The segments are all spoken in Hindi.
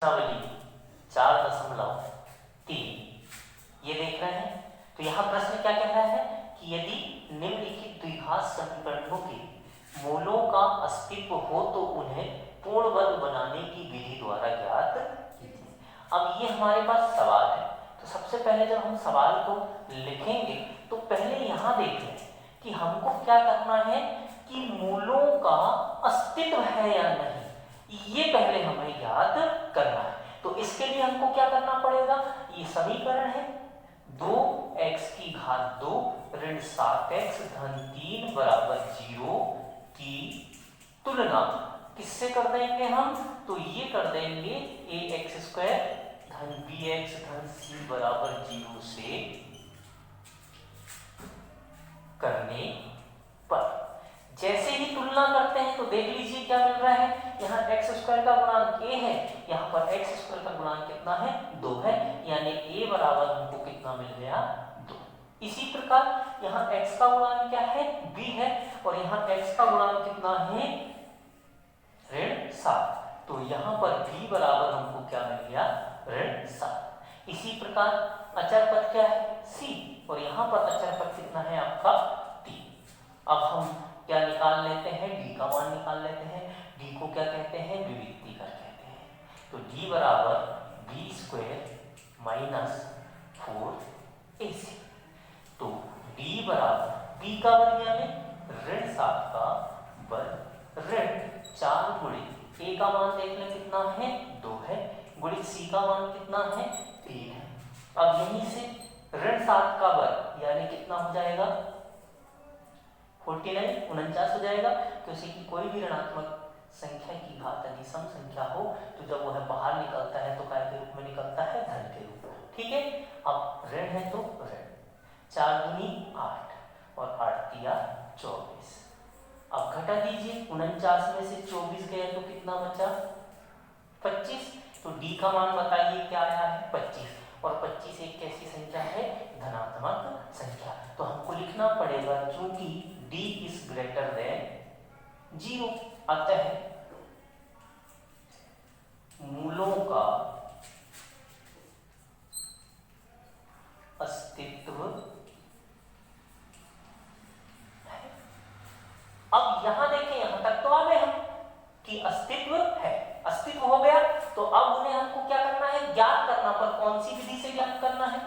प्रश्नावली 4.3 ये देख रहे हैं। तो यहाँ प्रश्न क्या कह रहा है कि यदि निम्नलिखित द्विघात समीकरणों के मूलों का अस्तित्व हो तो उन्हें पूर्ण वर्ग बनाने की विधि द्वारा ज्ञात कीजिए। अब ये हमारे पास सवाल है, तो सबसे पहले जब हम सवाल को लिखेंगे तो पहले यहाँ देख लें कि हमको क्या करना है कि मूलों का अस्तित्व है या नहीं, ये पहले हमें याद करना है। तो इसके लिए हमको क्या करना पड़ेगा, ये समीकरण है 2x की घात 2 ऋण 7x धन 3 बराबर 0 की तुलना किससे कर देंगे हम, तो ये कर देंगे ax स्क्वायर धन bx धन c बराबर 0 से करने पर। जैसे ही तुलना करते हैं तो देख लीजिए क्या मिल रहा है, यहाँ x स्क्वायर का गुणांक a है, यहाँ पर x स्क्वायर का गुणांक कितना है 2 है, यानी a बराबर हमको कितना मिल गया 2। इसी प्रकार यहाँ x का गुणांक क्या है b है, और यहाँ x का गुणांक कितना है ऋण 7, तो यहाँ पर b बराबर हमको क्या मिल गया ऋण 7। इसी प्रकार अचर पद क्या है c, और यहाँ पर अचर पद कितना है आपका 3। अब हम क्या निकाल लेते हैं, d का मान निकाल लेते हैं। d को क्या कहते हैं, विविक्ति कर कहते हैं। तो d बराबर b स्क्वायर माइनस 4ac। तो d बराबर b का वर्ग यानी ऋण 7 का वर्ग ऋण 4 गुणित a का मान देख लें कितना है 2 है, गुणित c का मान कितना है 3 है। अब यहीं से ऋण 7 का वर्ग यानी कितना हो जाएगा 49 हो जाएगा, क्योंकि कि कोई भी ऋणात्मक संख्या की घात यानी सम संख्या हो तो जब वह बाहर निकलता है तो काय के रूप में निकलता है, धन के रूप में। ठीक है, अब ऋण है तो ऋण 4 दूनी 8 और 8 तिया 24। अब घटा दीजिए, 49 में से 24 गया तो कितना बचा 25। तो d का मान बताइए क्या आया है 25, और 25 एक कैसी संख्या है, धनात्मक संख्या। तो हमको लिखना पड़ेगा चूंकि d इज ग्रेटर देन 0, अतः मूलों का अस्तित्व है। अब यहां देखें, यहां तक तो आ गए हम कि अस्तित्व है, अस्तित्व हो गया, तो अब उन्हें हमको क्या करना है, ज्ञात करना। पर कौन सी विधि से ज्ञात करना है,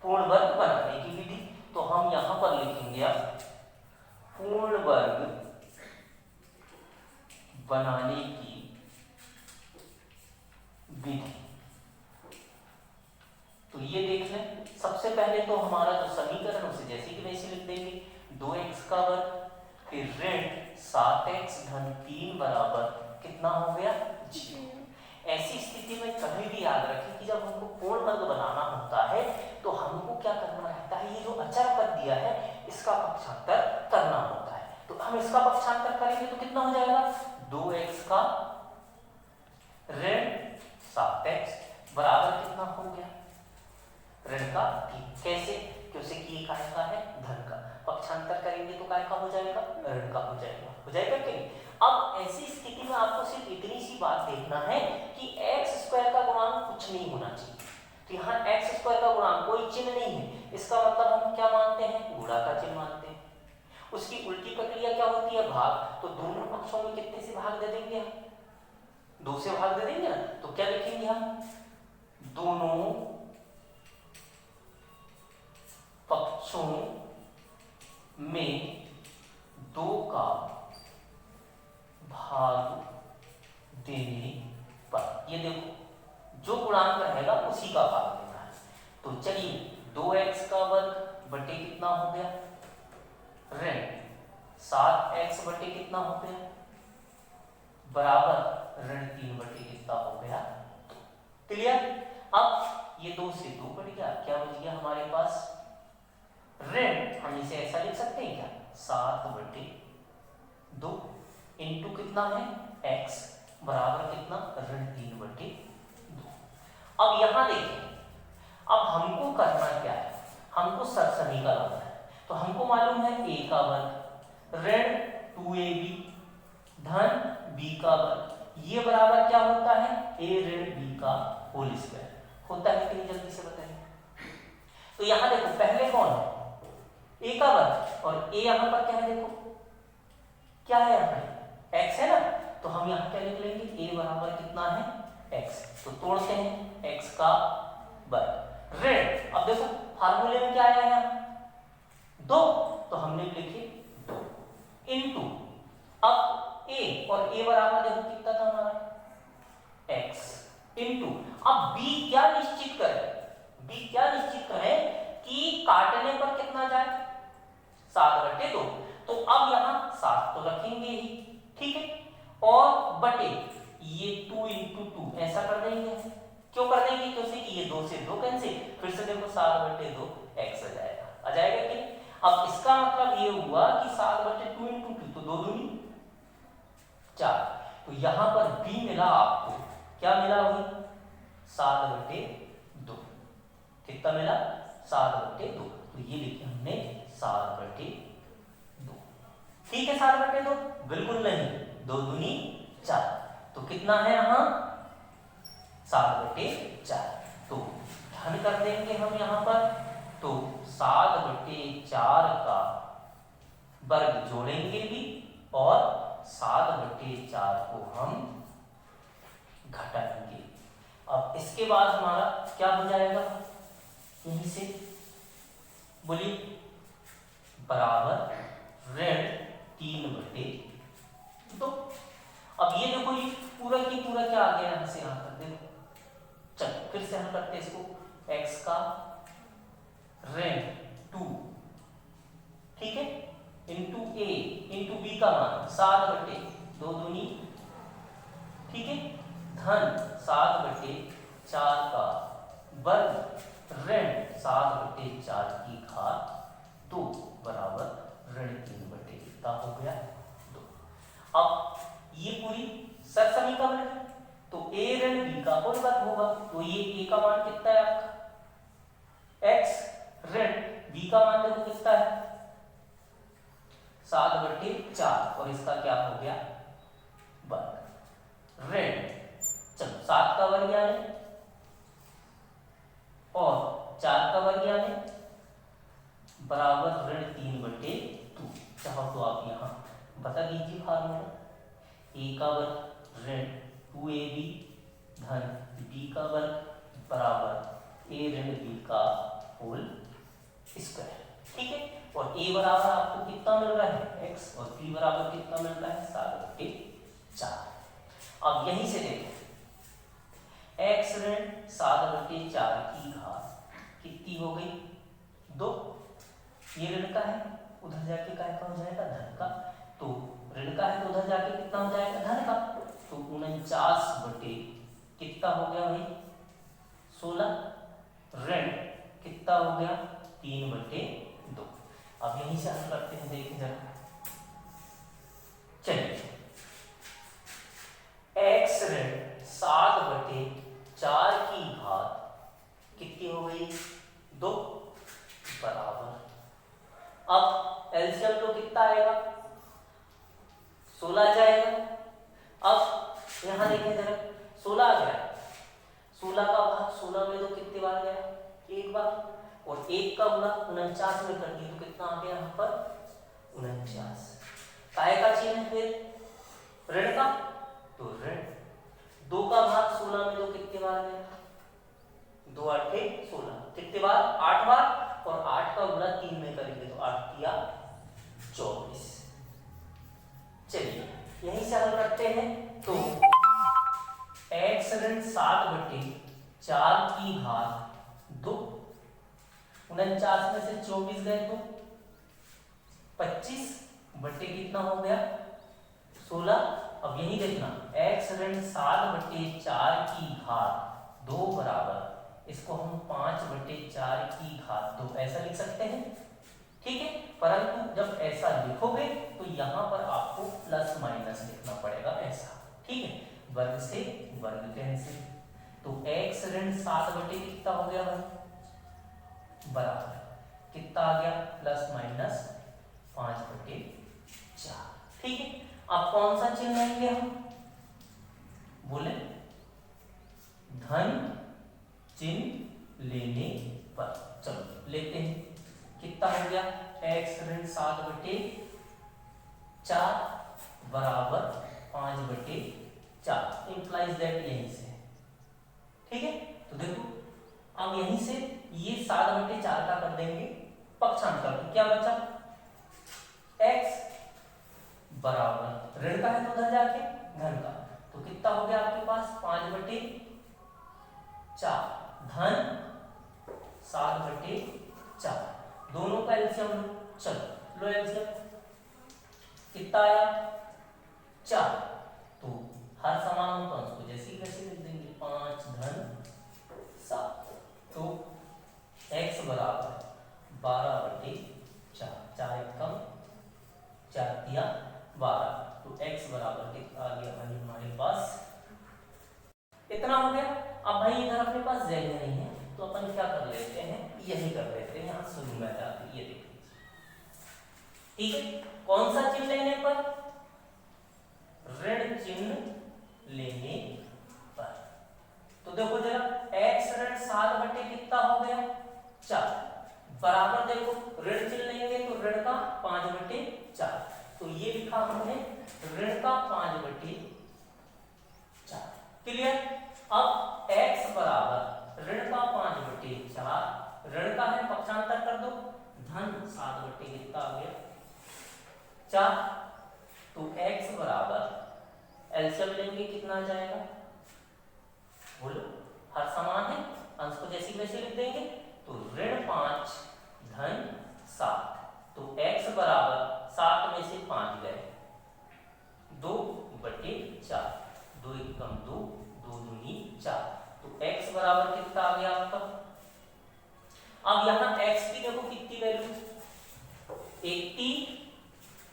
पूर्ण वर्ग बनाने की विधि। तो हम यहां पर लिखेंगे पूर्ण वर्ग बनाने की विधि। तो ये देख लें, सबसे पहले तो हमारा जो समीकरण उसे जैसे कि वैसे लिख देंगे 2x का वर्ग फिर ऋण 7x धन 3 बराबर कितना हो गया 0। ऐसी स्थिति में कभी भी याद रखें कि जब हमको पूर्ण वर्ग बनाना होता है तो हमको क्या करना रहता है, ये जो अचर पद दिया है इसका पक्षांतर करना होता है। तो हम इसका पक्षांतर करेंगे तो कितना हो जाएगा 2x का ऋण 7x बराबर कितना हो गया ऋण का 3। कैसे, क्योंकि कि ये काय का है धन का, पक्षांतर करेंगे तो काय का हो जाएगा ऋण का हो जाएगा कि नहीं। अब ऐसी स्थिति में आपको सिर्फ इतनी सी बात देखना है कि x स्क्वायर का गुणांक कुछ नहीं होना चाहिए। तो यहाँ x स्क्वायर का गुणांक कोई चिन्ह नहीं है, इसका मतलब हम क्या मानते हैं, गुणा का चिन्ह मानते हैं। उसकी उल्टी प्रक्रिया क्या होती है, भाग। तो दोनों पक्षों में कितने से भाग दे देंगे हम, 2 से भाग दे देंगे ना। तो क्या लिखेंगे हम, दोनों पक्षों में 2 का भाग देने पर, ये देखो जो गुणांक रहेगा उसी का भाग देना है। तो चलिए 2x का वर्ग बटे कितना हो गया ऋण 7x बटे कितना हो गया बराबर ऋण 3 बटे कितना हो गया 2। क्लियर। अब ये 2 से 2 कट गया, क्या बच गया हमारे पास ऋण, हम इसे ऐसा लिख सकते हैं क्या 7 बटे 2 इंटू कितना है x बराबर कितना ऋण 3 बटे 2। अब यहां देखें, अब हमको करना क्या है, हमको सरसमी का लाना है। तो हमको मालूम है a का वर्ग ऋण 2ab धन b का वर्ग ये बराबर क्या होता है, a ऋण b का होल स्क्वायर होता है कि नहीं, जल्दी से बताइए। तो यहां देखो पहले कौन है, a का वर्ग, और a यहां पर क्या है, देखो क्या है यहाँ पे x है ना, तो हम यहाँ क्या लिख लेंगे, a बराबर कितना है x, तो तोड़ते हैं x का वर्ग ऋण, अब देखो फार्मूले में क्या आया है, 2, तो हमने लिखे 2 इनटू, अब a और a बराबर देखो कितना था हमारा x इनटू, अब b क्या निश्चित करें, b क्या निश्चित करें कि काटने पर कितना जाए 7/2, तो अब यहां 7 तो रखेंगे ही, ठीक है, और बटे ये 2 × 2 ऐसा कर देंगे, क्यों कर देंगे, क्योंकि ये 2 से 2 कैंसिल, फिर से देखो 7/2 x आ जाएगा कि नहीं। अब इसका मतलब ये हुआ कि 7/2 × 2 तो 2 दूनी 4, तो यहां पर b मिला आपको, क्या मिला, वही 7/2, कितना मिला 7/2, तो ये लिखे हमने 7/2, ठीक है, 7/2 बिल्कुल नहीं, 2 दूनी 4, तो कितना है यहाँ 7/4, तो धन कर देंगे हम यहाँ पर, तो 7/4 का वर्ग जोड़ेंगे भी, और 7/4 को हम घटाएंगे। अब इसके बाद हमारा क्या हो जाएगा, यहीं से बोलिए, बराबर ऋण 3/2। अब ये देखो, ये पूरा की पूरा क्या आ गया यहां से यहां तक, देखो चलो फिर से हम करते हैं इसको, x का ऋण 2, ठीक है, इंटू a इंटू b का मान 7/2 दूनी, ठीक है, धन 7/4 का वर्ग ऋण 7/4 की घात 2 बराबर ऋण 3/2, कितना हो गया 2। अब ये पूरी सर समीकरण है, तो a ऋण b का होल वर्ग होगा, तो ये a का मान कितना है आपका x ऋण b का मान देखो कितना है 7/4, और इसका क्या हो गया वर्ग ऋण, चलो 7 का वर्ग यानी और 4 का वर्ग यानी बराबर ऋण 3/2। चाहो तो आप यहाँ बता दीजिए फार्मूला, a का वर्ग ऋण 2ab धन b का वर्ग बराबर a ऋण b का होल स्क्वायर, ठीक है, और a बराबर आपको कितना मिल रहा है x, और b बराबर कितना मिल रहा है 7/4। अब यहीं से देखो x ऋण 7/4 की घात कितनी हो गई 2, ये ऋण का है, उधर जाके काय का हो जाएगा धन का, तो ऋण का है तो उधर जाके कितना हो जाएगा धन का, तो 49 कितना हो गया भाई 16, ऋण कितना हो गया 3/2। अब यहीं से हम करते हैं, देखिए जरा, चलिए x ऋण 7/4 की घात कितनी हो गई 2 बराबर, अब एलसीएम तो कितना आएगा 16 जाएगा। अब यहां देखें जरा, 16 आ गया, 16 का भाग 16 में तो कितने बार गया एक बार, और 1 का गुणा 49 में कर दिए तो कितना आ गया यहाँ पर 49, काय का चिन्ह है फिर ऋण का, तो ऋण 2 का भाग 16 में तो कितने बार गया 2 8 16, कितने बार 8 बार, और 8 का गुणा 3 में करेंगे तो 8 या 24। चलिए यहीं से हल करते हैं, तो x ऋण 7/4 की घात 2, 49 में से 24 गए तो 25 बटे कितना हो गया 16। अब यही देखना x ऋण 7/4 की घात 2 बराबर, इसको हम 5/4 की घात 2 ऐसा लिख सकते हैं, ठीक है, परंतु जब ऐसा लिखोगे तो यहां पर आपको प्लस माइनस लिखना पड़ेगा ऐसा, ठीक है, वर्ग से वर्ग कैंसिल, तो x ऋण 7 कितना हो गया बराबर कितना आ गया प्लस माइनस 5/4, ठीक है। अब कौन सा चिन्ह लेंगे हम बोले धन चिन्ह लेने पर। चलो लेते हैं, कितना हो गया x ऋण 7/4 बराबर 5/4, इंप्लाइज दैट यहीं से, ठीक है। तो देखो अब यहीं से ये 7/4 का कर देंगे पक्षांतर, तो क्या बचा x बराबर ऋण का है तो उधर जाके धन का, तो कितना हो गया आपके पास 5/4 धन 7/4, दोनों का एलसीएम लो। चलो लो एलसीएम, कितना आया 4, तो हर समान हो तो उसको जैसे कैसे लिख देंगे 5 धन 7, तो x बराबर 12/4, 4 कम 4 दिया 12, तो x बराबर कितना आ गया भाई हमारे पास, इतना हो गया। अब भाई इधर अपने पास जगह नहीं है तो अपन क्या कर लेते हैं, यही कर लेते हैं, यहाँ शुरू में जाते, ये देख लीजिए, ठीक है। कौन सा चिन्ह लेने पर, ऋण चिन्ह लेने पर। तो देखो जरा x ऋण 7 कितना हो गया 4 बराबर, देखो ऋण चिन्ह लेंगे तो ऋण का 5/4, तो ये लिखा हमने ऋण का 5/4, क्लियर। अब x बराबर ऋण का 5/4, ऋण का है पक्षांतर कर दो, धन 7 कितना आ गया 4, तो x बराबर एलसीएम लेंगे कितना आ जाएगा, बोलो हर समान है, अंश को जैसी वैसे लिख देंगे, तो ऋण 5 धन 7, तो x बराबर 7 में से 5 गए 2/4, 2 कम 2, 2 दूनी 4, तो x बराबर कितना आ गया आपका। अब यहाँ x की देखो कितनी वैल्यू 80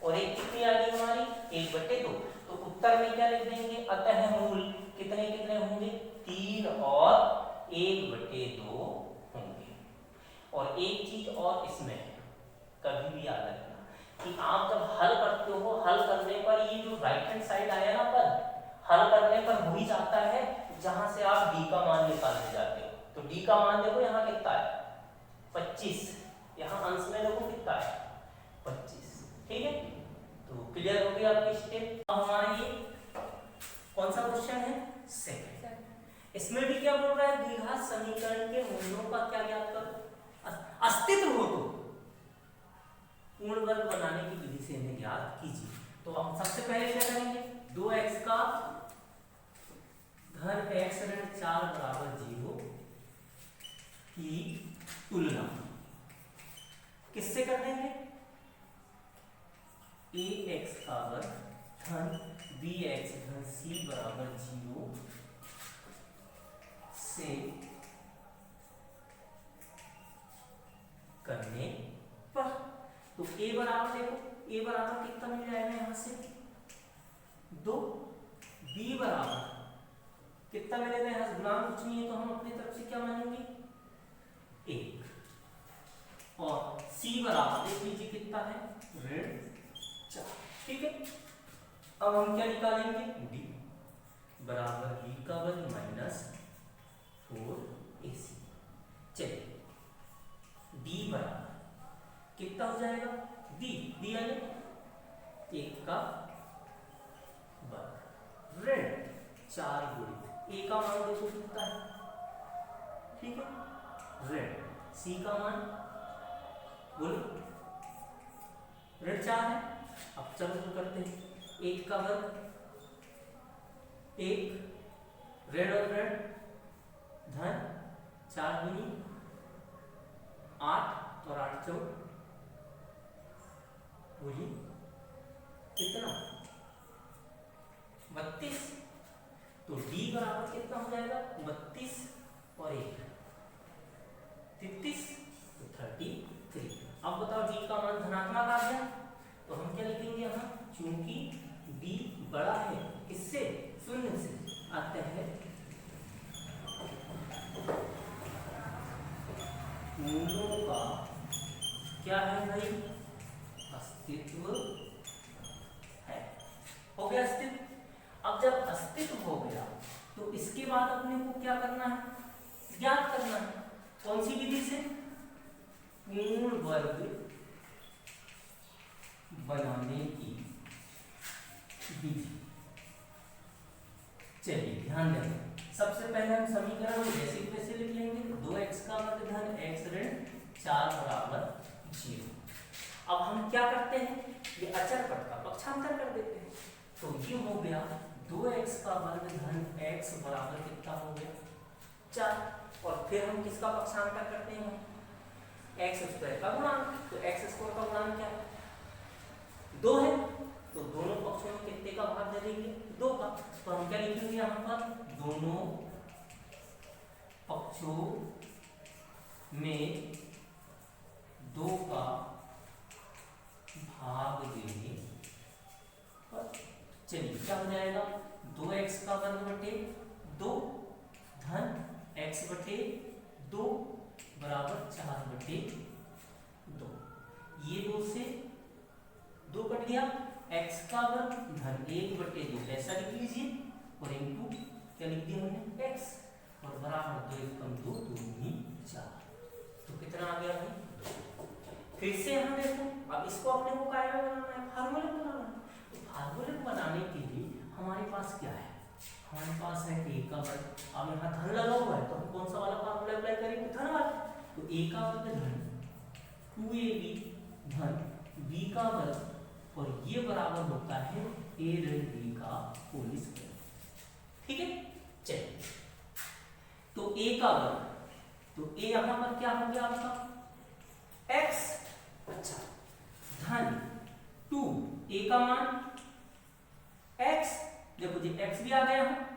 और एक कितनी आ गई हमारी 1/2, तो उत्तर में क्या लिख देंगे, अतः मूल कितने कितने होंगे 3 और 1/2 होंगे। और एक चीज और इसमें कभी भी याद रखना कि आप जब हल करते हो, हल करने पर ये जो राइट हैंड साइड आया ना पर, हल करने पर वही जाता है जहां से आप d का मान निकालने जाते हो, तो d का मान देखो यहाँ कितना है 25, यहाँ अंश में देखो कितना है 25, ठीक है। तो क्लियर हो गया आपकी स्टेप। अब हमारा ये कौन सा क्वेश्चन है, सेकंड। इसमें भी क्या बोल रहा है, द्विघात समीकरण के मूलों का क्या ज्ञात करो, अस्तित्व हो तो पूर्ण वर्ग बनाने की विधि से इन्हें ज्ञात कीजिए। तो हम सबसे पहले क्या करेंगे, 2x का धन x ऋण 4 बराबर 0 की तुलना किससे कर देंगे, ax का वर्ग धन bx धन c बराबर 0 से करने पर। तो a बराबर देखो, a बराबर कितना मिल जाएगा यहां से 2, b बराबर कितना मिलेगा, यहाँ गुणांक कुछ नहीं है तो हम अपनी तरफ से क्या मानेंगे 1, और c बराबर देख लीजिए कितना है ऋण 4, ठीक है। अब हम क्या निकालेंगे, d बराबर b का वर्ग माइनस 4ac। चलिए d बराबर कितना हो जाएगा, d यानी 1 का वर्ग ऋण 4 गुणित a का मान देखो कितना है, ठीक है, ऋण c का मान बोलो ऋण 4 है। अब चलो तो करते हैं, 1 का वर्ग 1 ऋण और ऋण धन 4 दूनी 8 और 8 चौक बोली कितना 32, तो d बराबर कितना हो जाएगा 32 और 1 33, तो 33। अब बताओ d का मान धनात्मक आ गया, तो हम क्या लिखेंगे यहाँ, चूंकि d बड़ा है किससे, 0 से, अतः मूलों का क्या है भाई, अस्तित्व है। हो गया अस्तित्व। अब जब अस्तित्व हो गया तो इसके बाद अपने को क्या करना है, ज्ञात करना है। कौन सी विधि से, पूर्ण वर्ग बनाने की विधि। चलिए ध्यान दें, सबसे पहले हम समीकरण को जैसे कि वैसे लिख लेंगे, 2x का वर्ग धन x ऋण 4 बराबर 0। अब हम क्या करते हैं, ये अचर पद का पक्षांतर कर देते हैं। तो ये हो गया 2x का वर्ग धन x बराबर कितना हो गया 4, और फिर हम किसका पक्षांतर करते हैं, x स्क्वायर का गुणांक। तो x स्क्वायर का गुणांक क्या है, 2 है, तो दोनों पक्षों में कितने का भाग दे देंगे, 2 का। तो हम क्या लिखेंगे यहाँ पर, दोनों पक्षों में 2 का भाग देने पर चलिए क्या हो जाएगा, 2x का वर्ग बटे 2 धन x बटे 2 बराबर 4 बटे 2। ये 2 से 2 कट गया, x का वर्ग धन 1 बटे 2 ऐसा लिख लीजिए, और इनटू क्या लिख दिया हमने x, और बराबर 2 कम 2 2 4। तो कितना आ गया भाई, फिर से हम देखो, अब इसको अपने को काय में बनाना है, फार्मूले को बनाना है। तो फार्मूले को बनाने के लिए हमारे पास क्या है, हमारे पास है a का वर्ग। अब यहाँ धन लगा हुआ है, तो हम कौन सा वाला फार्मूला अप्लाई करेंगे, धन वाला। तो a का वर्ग धन 2ab धन b का वर्ग, और ये बराबर होता है a ऋण b का होल स्क्वायर। ठीक है, चलिए तो a का वर्ग, तो a यहां पर क्या हो गया आपका x, अच्छा धन 2 a का मान x, देखो जी x भी आ गया है।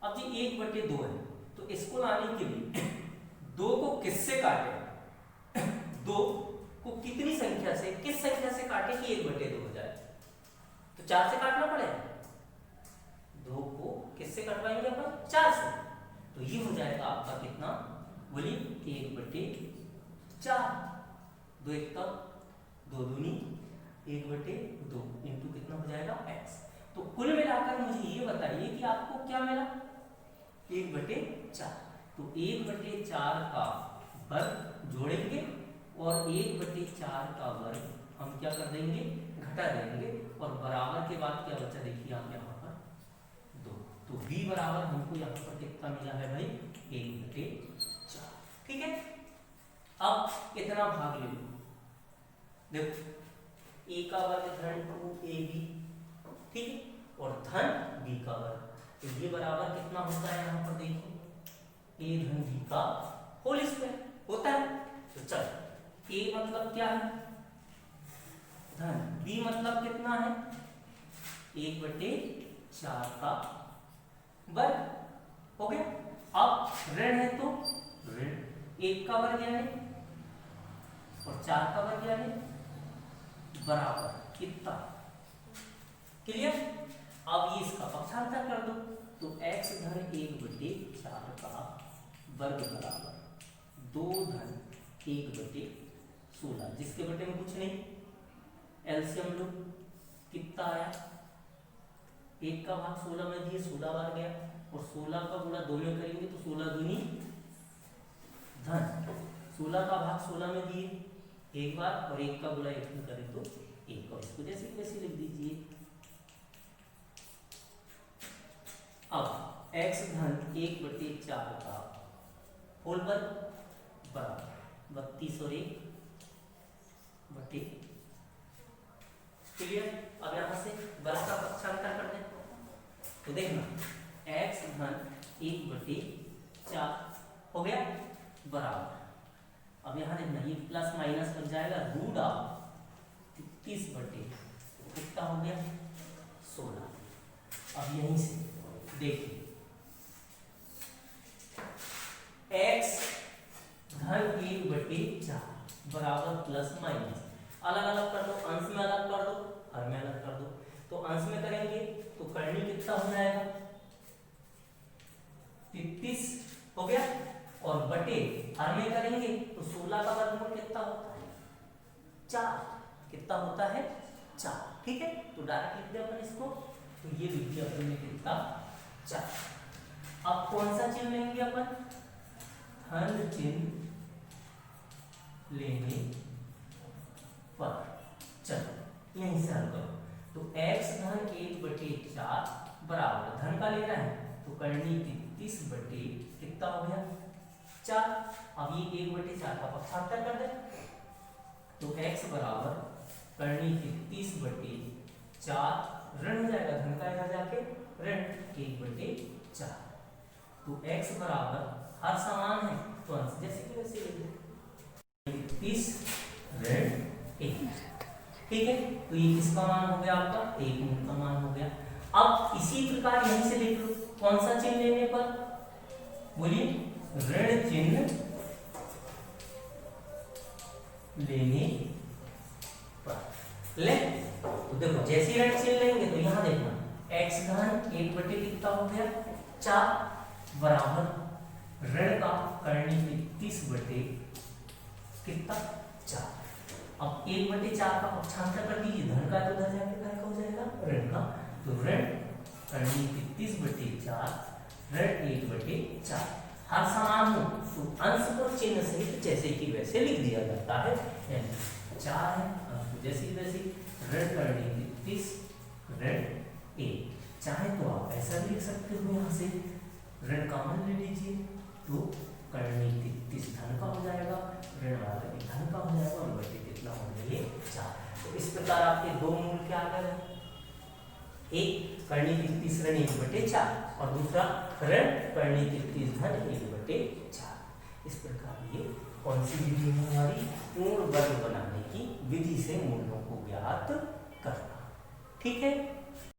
अब जी 1 बटे 2 है, तो इसको लाने के लिए 2 को किससे काटे, 2 को कितनी संख्या से, किस संख्या से काटे कि 1 बटे 2 हो जाए, तो 4 से काटना पड़ेगा। 2 को किससे कटवाएंगे अपन, 4 से। तो ये हो जाएगा आपका कितना, बोलिए 1 बटे 4, 2 1 का 2 दूनी 1 बटे 2 इंटू कितना हो जाएगा x। तो कुल मिलाकर मुझे ये बताइए कि आपको क्या मिला, 1 बटे 4। तो 1 बटे 4 का वर्ग जोड़ेंगे, और 1 बटे 4 का वर्ग हम क्या कर देंगे, घटा देंगे, और बराबर के बाद क्या बचा, देखिए आप यहाँ पर 2। तो b बराबर हमको यहाँ पर कितना मिला है भाई, 1 बटे 4। ठीक है, अब इतना भाग ले लो, देखो a का वर्ग धन 2ab, ठीक है, और धन b का वर्ग। तो ये बराबर कितना होता है, यहाँ पर देखिए a धन b का होल स्क्वायर होता है। तो चलो a मतलब क्या है, धन, b मतलब कितना है, 1 बटे 4 का वर्ग हो गया। अब ऋण है तो ऋण 1 का वर्ग यानी, और 4 का वर्ग यानी बराबर कितना, क्लियर। अब ये इसका पक्षांतर कर दो, तो x धन 1 बटे 4 का वर्ग बराबर 2 धन 1 बटे 16, जिसके बटे में कुछ नहीं, एलसीएम लो, कितना आया, 1 का भाग 16 में दिए, 16 बार गया, और 16 का गुणा 2 में करेंगे तो 16 दूनी धन, 16 का भाग 16 में दिए एक बार, और 1 का गुणा 1 में करें तो 1, और इसको जैसे वैसे लिख दीजिए। अब x धन 1 बटे 4 का होल वर्ग बराबर 32 और 1 बटे, क्लियर। अब यहां से वर्ग का पक्षांतर कर दें, तो देखना x धन 1 बटे 4 हो गया बराबर, अब यहां देखना ये प्लस माइनस बन जाएगा, रूट ऑफ 30 बटे कितना हो गया 16। अब यहीं से देखिए x धन 1 बटे 4 बराबर प्लस माइनस, अलग अलग कर दो, अंश में अलग कर दो, हर में अलग कर दो। तो अंश में करेंगे तो करनी कितना हो जाएगा 33 हो गया, और बटे हर में करेंगे तो 16 का वर्गमूल कितना होता है 4, कितना होता है 4। ठीक है, तो डायरेक्ट लिख दिया अपन इसको, तो ये लिख दिया अपन ने कितना 4। अब कौन सा चिन्ह लेंगे अपन, धन चिन्ह लेने पर। चलो यहीं से हल करो। तो x धन 1/4 बराबर, धन का लेना है तो करनी थी 30 कितना हो गया 4। अब ये 1/4 का पक्षांतर कर दे, तो x बराबर करनी थी 30/4, ऋण हो जाएगा धन का इधर जाके ऋण 1/4। तो x बराबर हर समान है तो अंश जैसे कि वैसे लिख दे, 30 ऋण 1। ठीक है, तो ये किसका मान हो गया आपका, 1 मूल का मान हो गया। अब इसी प्रकार यहीं से लिख लो, कौन सा चिन्ह लेने पर, बोलिए, ऋण चिन्ह लेने पर। ले तो देखो जैसे ही ऋण चिन्ह लेंगे तो यहां देखना x धन 1/, कितना हो गया 4 बराबर ऋण का करनी थी 30/, कितना 4। अब 1/4 का पक्षांतर कर दीजिए, धन का तो उधर जाके क्या हो जाएगा ऋण का, तो ऋण करनी थी 30/4 ऋण 1/4। हर समान हो तो अंश को चिन्ह सहित जैसे कि वैसे लिख दिया जाता है, 4 है अंश जैसे वैसे, ऋण करनी थी 30 ऋण 1। चाहे तो आप ऐसा भी लिख सकते हो, यहाँ से ऋण कॉमन ले लीजिए तो करनी थी 30 धन का हो जाएगा, ऋण वाला भी धन का हो जाएगा, और बटे कितना हो गया 4। तो इस प्रकार आपके दो मूल क्या आ गए, एक करनी थी 30 ऋण 1/4 और दूसरा ऋण करनी थी 30 धन 1/4। इस प्रकार ये कौन सी विधि है हमारी, पूर्ण वर्ग बनाने की विधि से मूलों को ज्ञात करना। ठीक है।